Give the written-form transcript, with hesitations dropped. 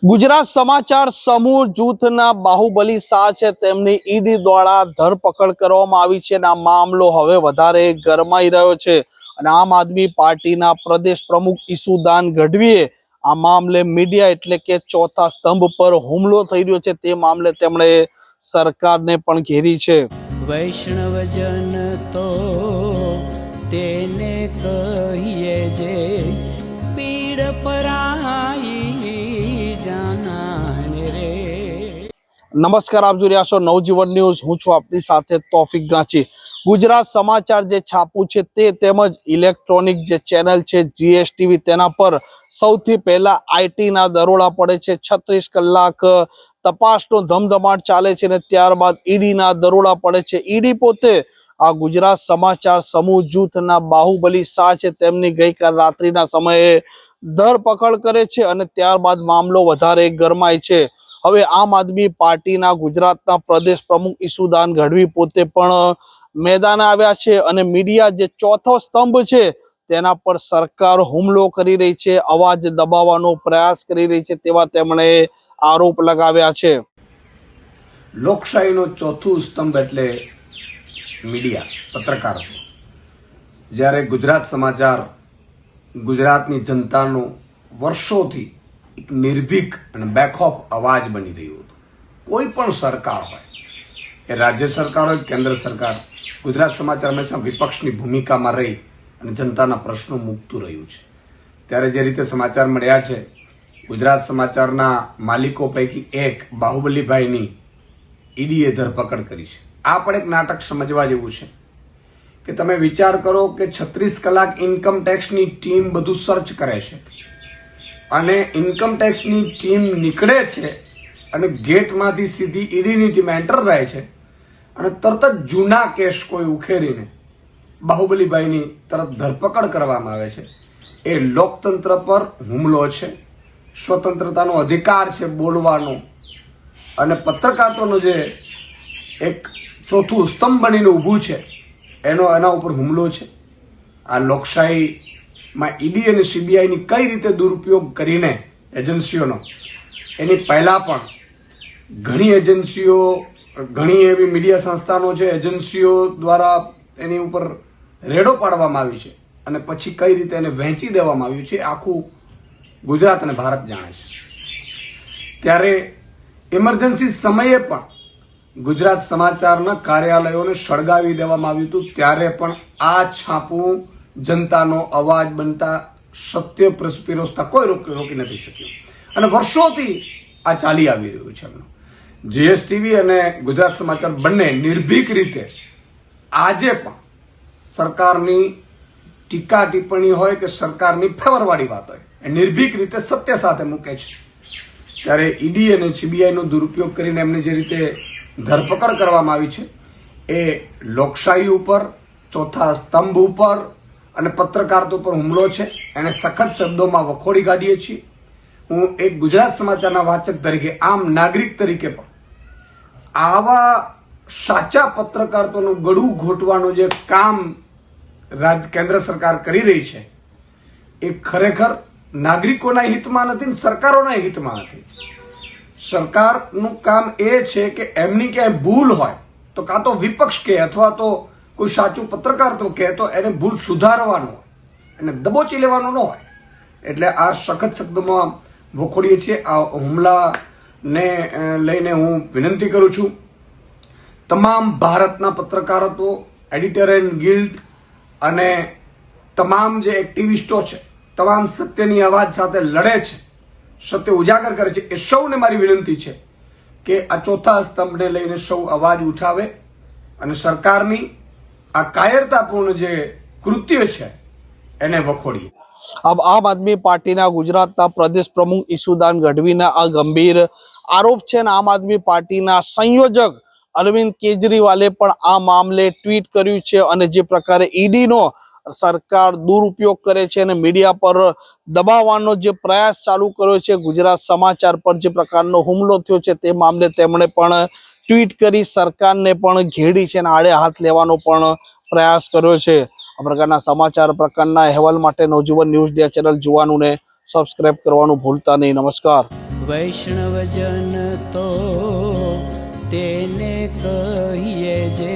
ગુજરાત સમાચાર સમૂહ જૂથના બાહુબલી શાહ છે તેમની ઈડી દ્વારા ધરપકડ કરવામાં આવી છે અને આ મામલો હવે વધારે ગરમાઈ રહ્યો છે અને આમ આદમી પાર્ટીના પ્રદેશ પ્રમુખ ઈસુદાન ગઢવીએ આ મામલે મીડિયા એટલે કે ચોથા સ્તંભ પર હુમલો થઈ રહ્યો છે તે મામલે તેમણે સરકારને પણ ઘેરી છે। વૈષ્ણવજન તો તેને કહીએ જે પીડ પરાઈ નમસ્કાર, આપ જોઈ રહ્યા છો નવજીવન ન્યૂઝ। હું છું આપની સાથે તોફિક ગાંચી। ગુજરાત સમાચાર જે છાપું છે તે તેમજ ઇલેક્ટ્રોનિક જે ચેનલ છે GSTV તેના પર સૌથી પહેલા આઈટી ના દરોડા પડે છે। 36 કલાક તપાસનો ધમધમાટ ચાલે છે અને ત્યારબાદ ઈડી ના દરોડા પડે છે। ઈડી પોતે આ ગુજરાત સમાચાર સમૂહ જૂથના બાહુબલી શાહ છે તેમની ગઈકાલ રાત્રિના સમયે ધરપકડ કરે છે અને ત્યારબાદ મામલો વધારે ગરમાય છે। હવે આમ આદમી પાર્ટીના ગુજરાતના પ્રદેશ પ્રમુખ ઈસુદાન ગઢવી પોતે પણ મેદાને આવ્યા છે અને મીડિયા જે ચોથો સ્તંભ છે તેના પર સરકાર હુમલો કરી રહી છે, અવાજ દબાવવાનો પ્રયાસ કરી રહી છે તેવા તેમણે આરોપ લગાવ્યા છે। લોકશાહીનો ચોથું સ્તંભ એટલે મીડિયા, પત્રકારત્વ। જ્યારે ગુજરાત સમાચાર ગુજરાતની જનતાનો વર્ષોથી એક નિર્ભીક અને બેખોફ અવાજ બની રહ્યું હતું। કોઈ પણ સરકાર હોય, એ રાજ્ય સરકાર હોય કેન્દ્ર સરકાર, ગુજરાત સમાચાર હંમેશા વિપક્ષની ભૂમિકામાં રહી અને જનતાના પ્રશ્નો મૂકતું રહ્યું છે। ત્યારે જે રીતે સમાચાર મળ્યા છે, ગુજરાત સમાચારના માલિકો પૈકી એક બાહુબલીભાઈની ઈડીએ ધરપકડ કરી છે। આ પણ એક નાટક સમજવા જેવું છે કે તમે વિચાર કરો કે 36 કલાક ઇન્કમ ટેક્સની ટીમ બધું સર્ચ કરે છે અને ઇન્કમ ટેક્સની ટીમ નીકળે છે અને ગેટમાંથી સીધી ઈડીની ટીમ એન્ટર થાય છે અને તરત જ જૂના કેસ કોઈ ઉખેરીને બાહુબલીભાઈની તરત ધરપકડ કરવામાં આવે છે। એ લોકતંત્ર પર હુમલો છે, સ્વતંત્રતાનો અધિકાર છે બોલવાનો અને પત્રકારત્વનો જે એક ચોથું સ્તંભ બનીને ઊભું છે એના ઉપર હુમલો છે। આ લોકશાહીમાં ઈડી અને સીબીઆઈની કઈ રીતે દુરુપયોગ કરીને એજન્સીઓનો, એની પહેલા પણ ઘણી એજન્સીઓ, ઘણી એવી મીડિયા સંસ્થાનો છે, એજન્સીઓ દ્વારા એની ઉપર રેડો પાડવામાં આવી છે અને પછી કઈ રીતે એને વહેંચી દેવામાં આવ્યું છે આખું ગુજરાત અને ભારત જાણે છે। ત્યારે ઇમરજન્સી સમયે પણ ગુજરાત સમાચારના કાર્યાલયોને સળગાવી દેવામાં આવ્યું હતું, ત્યારે પણ આ છાપું જનતાનો અવાજ બનતા સત્ય પીરસતા કોઈ રોકી નથી શક્યું અને વર્ષોથી આ ચાલી આવી રહ્યું છે। GSTV અને ગુજરાત સમાચાર બંને નિર્ભીક રીતે આજે પણ સરકારની ટીકા ટિપ્પણી હોય કે સરકારની ફેવરવાળી વાત હોય એ નિર્ભીક રીતે સત્ય સાથે મૂકે છે। ત્યારે ઈડી અને સીબીઆઈનો દુરુપયોગ કરીને એમને જે રીતે ધરપકડ કરવામાં આવી છે એ લોકશાહી ઉપર, ચોથા સ્તંભ ઉપર અને પત્રકારત્વ ઉપર હુમલો છે। એને સખત શબ્દોમાં વખોડી કાઢીએ છીએ। હું એક ગુજરાત સમાચારના વાચક તરીકે, આમ નાગરિક તરીકે પણ આવા સાચા પત્રકારત્વનું ગળું ઘોટવાનું જે કામ કેન્દ્ર સરકાર કરી રહી છે એ ખરેખર નાગરિકોના હિતમાં નથી, સરકારોના હિતમાં નથી। સરકારનું કામ એ છે કે એમની ક્યાંય ભૂલ હોય તો કાં તો વિપક્ષ કહે અથવા તો કોઈ સાચું પત્રકારત્વ કહે તો એને ભૂલ સુધારવાનું હોય, એને દબોચી લેવાનું ન હોય। એટલે આ સખત શબ્દોમાં વખોડીએ છીએ। આ હુમલાને લઈને હું વિનંતી કરું છું તમામ ભારતના પત્રકારત્વ, એડિટોરિયલ ગિલ્ડ અને તમામ જે એક્ટિવિસ્ટો છે, તમામ સત્યની અવાજ સાથે લડે છે, સત્ય ઉજાગર કરે છે, એ સૌને મારી વિનંતી છે કે આ ચોથા સ્તંભને લઈને સૌ અવાજ ઉઠાવે અને સરકારની આ કાયરતાપૂર્ણ જે કૃત્ય છે એને વખોડીએ। अब आम आदमी पार्टीना गुजरातना प्रदेश प्रमुख ईसुदान गढ़वीना आ गंभीर आरोप है। आम आदमी पार्टीना संयोजक अरविंद केजरीवाले पण आ मामले ट्वीट कर्યું છે અને જે પ્રકારે ઈડી નો સરકાર દુરુપયોગ કરે છે અને મીડિયા પર દબાવવાનો જે પ્રયાસ ચાલુ કર્યો છે, ગુજરાત સમાચાર પર જે પ્રકારનો હુમલો થયો છે તે મામલે તેમણે પણ ટ્વીટ કરી સરકારને પણ ઘેરી છે અને આડે હાથ લેવાનો પણ પ્રયાસ કર્યો છે। આ પ્રકારના સમાચાર, પ્રકારના અહેવાલ માટે નવજીવન ન્યૂઝ ચેનલ જોવાનું ને સબસ્ક્રાઇબ કરવાનું ભૂલતા નહીં। નમસ્કાર। વૈષ્ણવજન તો તેને કહીએ જે